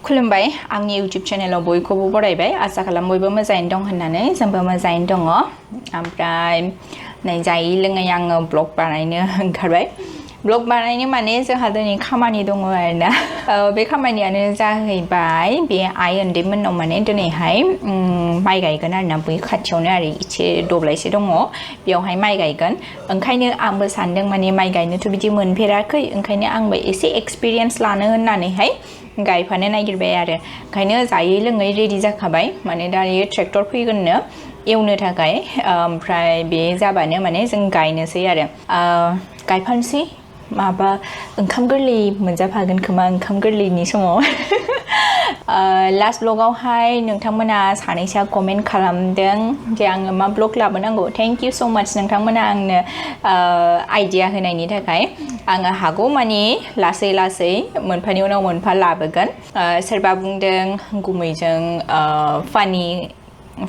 खुलुमबाय आंनि YouTube चेनेलाव बयखौबो बरायबाय आसा खालाम बयबो मोजाङैनो दं होननानै जोंबो मोजाङैनो दङ ओमफ्राय नै जायै लोङै आङो ब्लग बानायनो ओंखारबाय ब्लग बानायनो माने जोंहा दिनै खामानि दङ आरोना बे खामानियानो जाहैबाय बे आइ उन्दैमोननाव माने दिनैहाय माइ गायगोन आरोना बै खाथियावनो आरो एसे दब्लायसे दङ बेयावहाय माइ गायगोन ओंखायनो आंबो सानदों माने माइ गायनोथ' बिदि मोनफेराखै ओंखायनो आंबो एसे एक्सपिरियेन्स लानो होननानैहाय गायफानो नागिरबाय आरो ओंखायनो जायै लोङै रेडि जाखाबाय माने दायो ट्रेक्टर फैगोननो एवनो थाखाय ओमफ्राय बे जाबानो माने जों गायनोसै आरो गायफानोसै माबा ओंखाम गोरलै मोनजाफागोन खोमा ओंखाम गोरलैनि समाव लास्ट ब्लगावहाय नोंथांमोना सानैसोआ कमेन्ट खालामदों जे आङो मा ब्लग लाबोनांगौ थेंक इउ सो माच नोंथांमोना आंनो आइडिया होनायनि थाखाय आङो हागौ मानि लासै लासै मोनफानि उनाव मोनफा लाबोगोन सोरबा बुंदों गुमैजों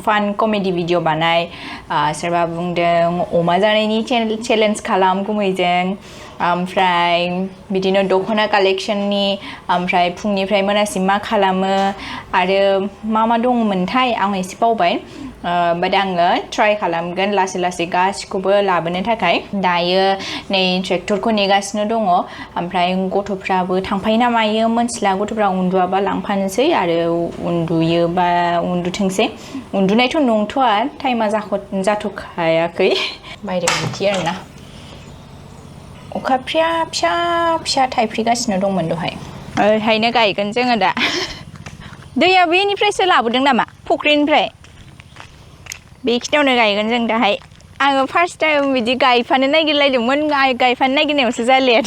फान कमेडि भिडिअ बानाय सोरबा बुंदों अमा जानायनि चेलेन्ज खालाम गुमैजों ओमफ्राय बिदिनो दख'ना कालेक्शननि ओमफ्राय फुंनिफ्राय मोनासिम मा खालामो आरो मा दङमोनथाय आं एसे बावबाय बाट आङो ट्राइ खालामगोन लासै लासै गासिखौबो लाबोनो थाखाय दायो नै ट्रेक्टरखौ नेगासिनो दङ ओमफ्राय गथ'फ्राबो थांफायो ना मायो मोनथिला गथ'फ्रा उन्दुआबा लांफानोसै आरो उन्दुयोबा उन्दुथोंसै उन्दुनायथ' नंथ'आ टाइमा जाथ'खायाखै बायरायाव बिदि आरोना अखा फिसा फिसा फिसा थाइफ्रिगासिनो दंमोन दहाय ओरैहायनो गायगोन जोङो दा दैया बेनिफ्रायसो लाबोदों नामा फुख्रिनिफ्राय बेखिनियावनो गायगोन जों दाहाय आङो फार्स्ट टाइम बिदि गायफानो नागिरलायदोंमोन गायफानो नागिरनायावसो जालिया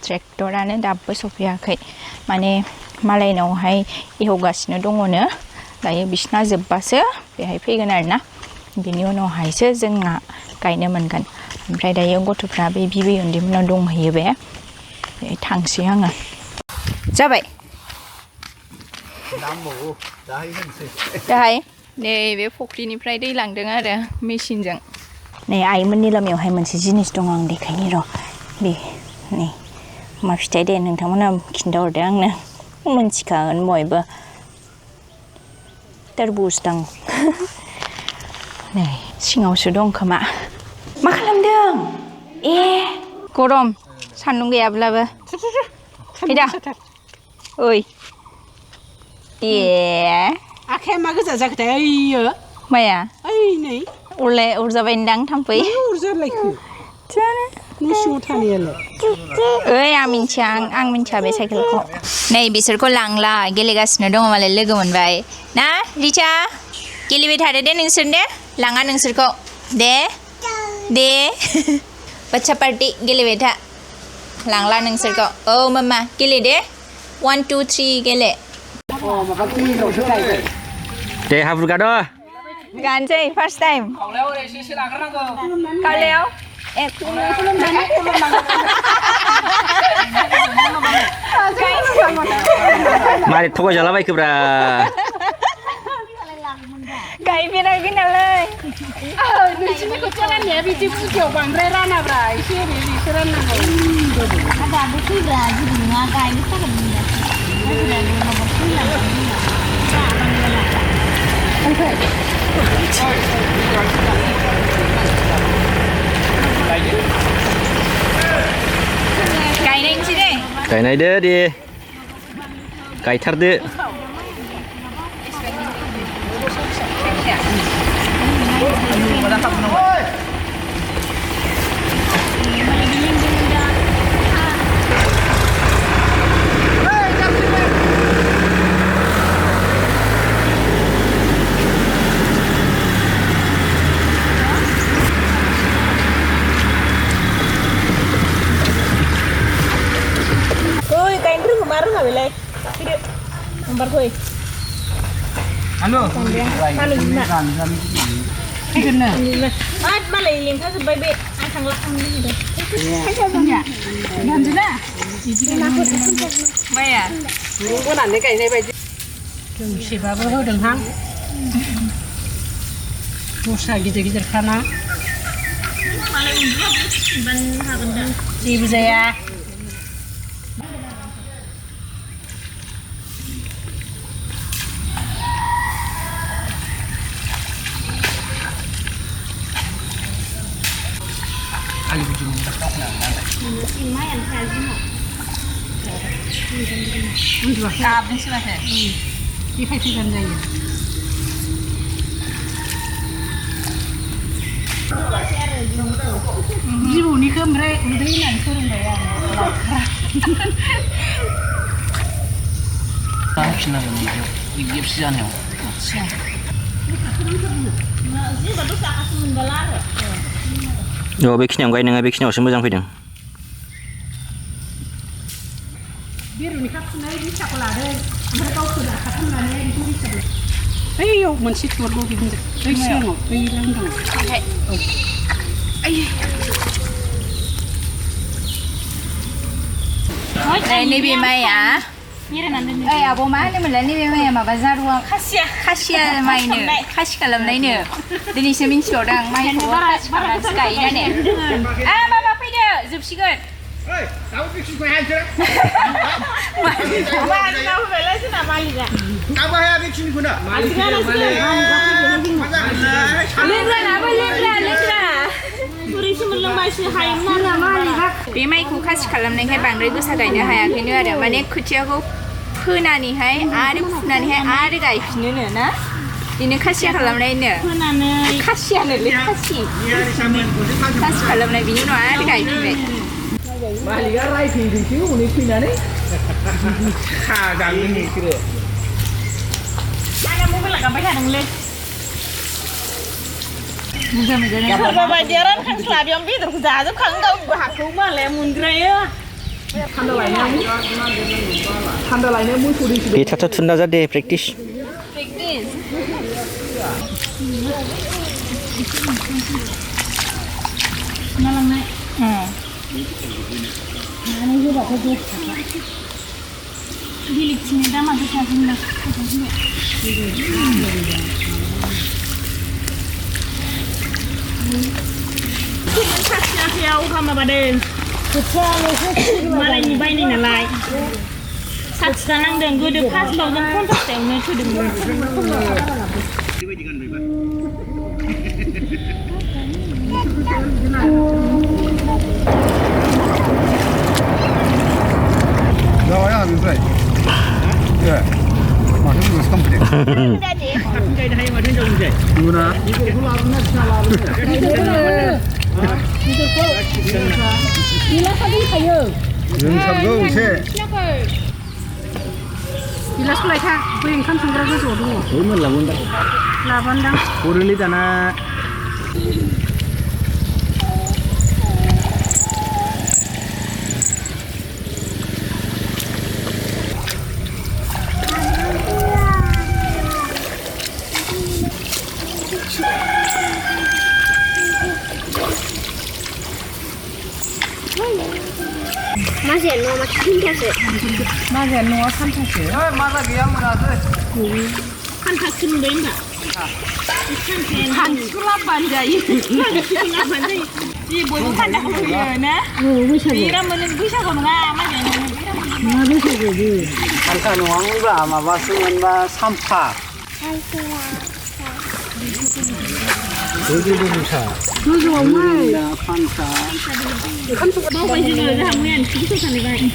ट्रेक्टरानो दाबो सफैयाखै माने मालायनावहाय एवगासिनो दङनो दायो बिसिना जोब्बासो बेहाय फैगोन आरोना बिनि उनावहायसो जोंना गायनो मोनगोन ओमफ्राय दायो गथ'फ्रा बे बिबै उन्दैमोनाव दंहैयो बे थांसै आङो जाबाय दाहाय नै बे फुख्रिनिफ्राय दै लांदों आरो मेचिनजों नै आइमोननि लामायावहाय मोनसे जिनिस दङ आं देखायनि र' बे नै मा फिथाइ दे नोंथांमोना खिन्थाहरदो आंनो मोनथिखागोन बयबो तरबुज दां नै सिङावसो दं खोमा मा खालामदों ए गरम सान्दुं गैयाब्लाबो फैदा ओइ ए आखाया मा गोजा जाखोथाय ओइयो माया ओइ नै उरजाबायदां थाम्फै उरजालायखो न' सिङाव थानायालाय ओइ आं मिन्थिया बे साइकेलखौ नै बिसोरखौ लांला गेलेगासिनो दङ मालाय लोगो मोनबाय ना रिचा गेलेबाय थादो दे नोंसोर दे लाङा नोंसोरखौ दे बाच्चा पार्टि गेलेबाय था लांला नोंसोरखौ औ मामा गेले दे 1 2 3 गेले दे हाब्रु गाद' गानसै फार्स्ट टाइम खावलायाव मारै थगायजालाबायखोब्रा गायफेराखै नालाय नोंसिनिखौ राननाया बिदि फुजायाव बांद्राय रानाब्रा एसे ओरै एसे राननांगौ दाबो फैब्रा जेबो नङा गायनो थाखाय गायनायसै दे गायनायदो दे गायथारदो halo figurnya malah lihat sampai be akan lakang gitu ya ganjena Maya gua nanti kayak ini baju siapa baru denghang musa gitu karena malah unjuk ban hagen dah ibu saya กินไม้อันแท้จริงอ่ะ Cạp đấy chứ là thế. Đi phải thì gần đây. Ví dụ như cơm rễ, đấy là cơm đấy à. Tam kişiler yanıyor. Hepsi yanıyor. Yo, bekini yang gai nengah bekini awak mwjang fiding. Biru ni kat sungai di sekolah deh. Mereka sudah kat sungai di sini sebut. Ayo, masih tuan lo gini. Ayo siapa? Ayo langgang. Ayo. Đây ni bị mày à? Ê à bố má đi mình lấy ni bị mày mà bà ra ruộng khashia mày nữa khash cả làm này nữa đi đi xem mình chiều đang mày của khash cả làm sky đây nè à bà phải được giúp chị gần Ê, tao biết xin quay hai chưa? Ba đâu phải lấy cái nào mà đi ra. Tao quay hai biết xin quên à? Anh ra là gì? lên ra nào lên ra Turi sebelum masih hay mana mali bak. bị mày của khash cả làm này hay bằng đấy cứ sao cái nữa hay à cái nữa để mà nè cứ chơi cô phơi nani hay ari phơi nani hay ari cái nữa nè ini khashia cả làm này nữa Mana nih? khashia này lấy khashi Iya, di samping. khash cả làm này ví dụ nó ari cái nữa Mali kan rai thì chứ ini pina nih. Kha gang ini kira. Ada mobil lah sampai kadang leh. Pelajaran kan selagi yang biru sudah tu kan kau berhak rumah le mundur ya. Tanda lainnya mun suri sih. Bi thata thunda za de practice. practice Malang naik. Ini juga kerja. Bilik sini dah masuk ke sini. Siapa kamu badan? Malah nyibai ni nalai. Sat sekarang dan gue dekat bau dan kontak temnya tu dengan. Rồi à, đúng rồi. Dạ. Mà nó được không thể. Cái đây mà đến đâu vậy? Đúng rồi. Bila tadi kayu. Đừng sập gấu xe. Bila sulai kah? Kau yang kan sungguh tu jodoh. Rumah lah bunda. Lawan dah. Kurili tanah. Masih nuah kan tak Ơi, mà ra kia mà ra thôi. kan tak sendiri tak. Kan kelap bandai. Kan kelap bandai. Ni boleh kan dah boleh na. Bira menunggu bisa kau ngah macam ni. Angka mwnwbla mà ba sungan ba sampa. Jadi bisa. Pansa. Kau pasti juga dah mungkin kita kan ni kan.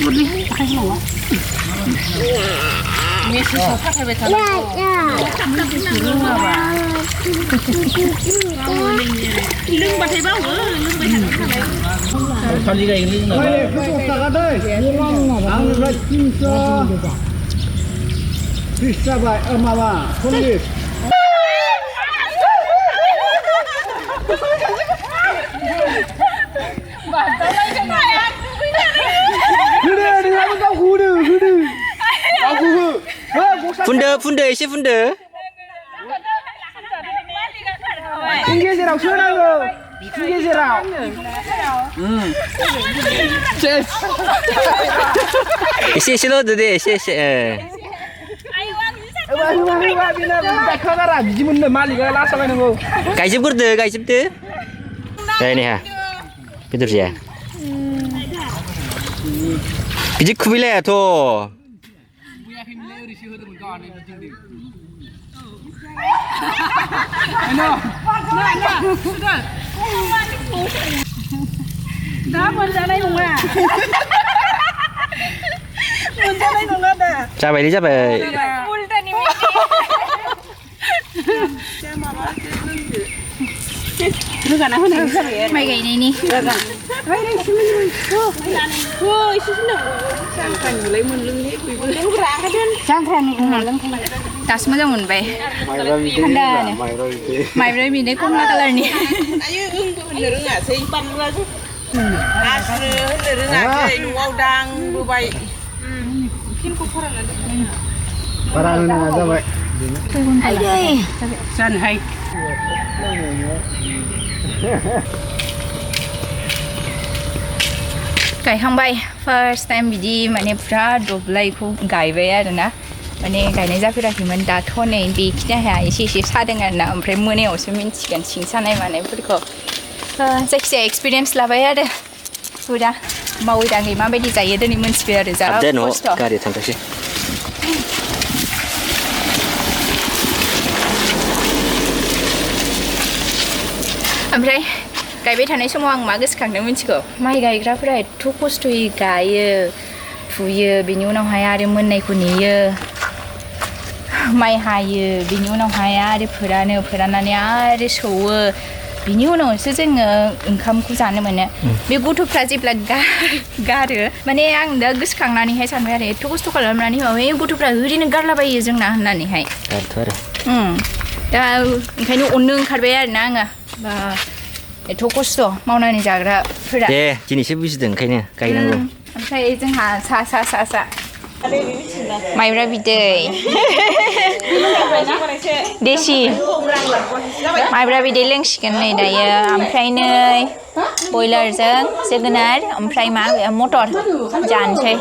Boleh pakai semua. Mẹ sẽ sắp phát về thằng Lưng bật thấy bao hứa, lưng bật thằng này. Con đi đây cái gì nữa? Ê, cứ một tạc ở đây. Ăn ra chim sa. Fish sa bài, mà bà, không đi. Đi, ăn tao cú đi. Tao cú. Funde isi funde. Tinggi jerau sudah lo. Tinggi jerau. Yes. Isi lo de isi. Wah, bina tak kagara. Jimun le malik lah sampai nunggu. Gaijib de. Ya ini ha. Betul ya. Biji kubile ya to. दा मोनजानाय नङा मोनजानाय नङा दा जाबायलै जाबाय उल्टानि रोगाना होनाय जाबाय माइ गायनायनि जांख्रानिलाय मोनलोंनि बयबो जांख्रानि उनाव लोंखांबाय दासो मोजां मोनबाय थान्दानो माइब्रा बिदै कमला कालारनि आयो ओंबो होननो रोङासै बानलुआसो आस्रो होननो रोङासै न'आव दांबोबाय फिल्मखौ फरायनानै बारा होनाङा जाबाय जानहाय गायखांबाय फार्स्ट टाइम बिदि माने फुरा दब्लायखौ गायबाय आरोना माने गायनाय जाफेराखैमोन दाथ' नै बेखिनिया एसे एसे सादों आरोना ओमफ्राय मोनायावसो मिन्थिगोन सिं सानाय मानायफोरखौ जायखिजाया एक्सपिरियेन्स लाबाय आरो फुरा मावै दाङै माबायदि जायो दिनै मोनथिबाय आरो जा खस्थ' गारिया थांथोंसै ओमफ्राय गायबाय थानाय समाव आं मा गोसोखांदों मिथिगौ माइ गायग्राफोरा एथ' खस्थ'यै गायो फुयो बिनि उनावहाय आरो मोननायखौ नेयो माइ हायो बिनि उनावहाय आरो फोराननानै आरो सौवो बिनि उनावसो जोङो ओंखामखौ जानो मोनो बे गथ'फ्रा जेब्ला गारो माने आं दा गोसोखांनानैहाय सानबाय आरो एथ' खस्थ' खालामनानै होबाय गथ'फ्रा ओरैनो गारलाबायो जोंना होननानैहाय दा ओंखायनो अननो ओंखारबाय आरोना आङो एथ' खस्थ' मावनानै जाग्राफोरा दे दिनैसो बुजिदों ओंखायनो गायनांगौ ओमफ्राय जोंहा सा माइब्रा बिदै देसि माइब्रा बिदै लोंसिगोन नै दायो ओमफ्राय नै बयलारजों जोगोनार ओमफ्राय मा मटर जानोसै